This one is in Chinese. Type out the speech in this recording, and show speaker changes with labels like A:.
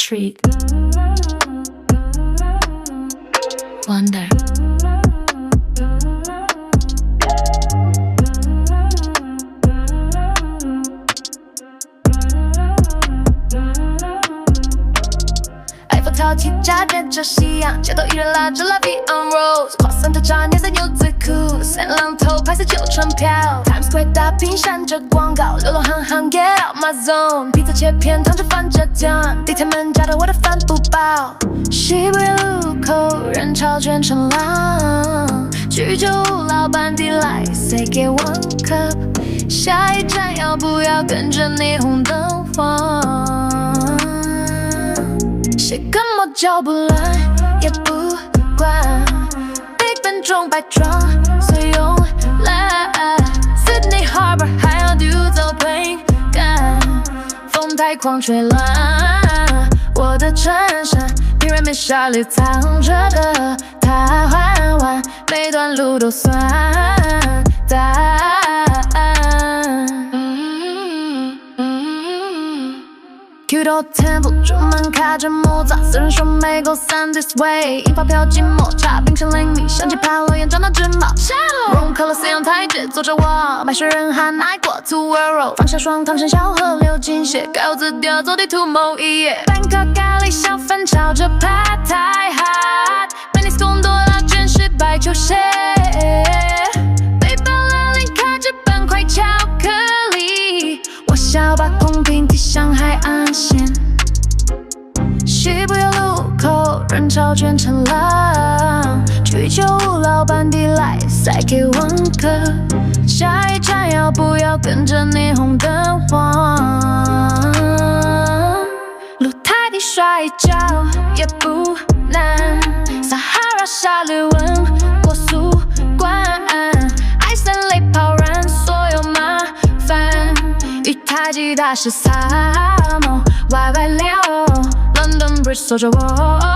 A: Treat Wonder
B: 跳起家变着夕阳，街头艺人拉着拉 V on Rose， 花散特炸年色牛最酷，三浪头拍摄就船票 ，Times Square 大屏闪着广告，流浪汉汉 Get out my zone， 披萨切片汤汁翻着酱，地铁门夹着我的饭不饱，西北路口人潮全成浪，居酒屋老板递来 Say get one cup， 下一站要不要跟着霓虹灯晃？谁跟我脚不乱也不管 ，Big Ben 中摆装随用来 ，Sydney Harbor 还要丢走 plane 干，风太狂吹乱我的衬衫，平人面纱里藏着的他缓缓，每段路都算答案。Kyoto Temple 出门卡着木栅，私人说没够散 this way， 印发票寂寞茶，冰淇淋米，相机拍落眼妆到直冒。融合了四样台阶，坐着我，买水人喊爱过 to world， 放下双糖，剩小河流进血，改我字调走地图某一页。班克咖喱小粉炒着 Pad Thai hot， Venice 贡多拉卷是白球鞋，背包拉链卡着半块巧克力，我想要把空瓶提向海岸线。西部有路口人潮全成浪，居酒屋老板递来再给1颗，下一站要不要跟着霓虹灯晃？露台地摔一跤也不难，撒哈拉沙律温过速关，爱森雷泡燃所有麻烦，一台吉他是萨摩歪歪溜，London Bridge 锁着我。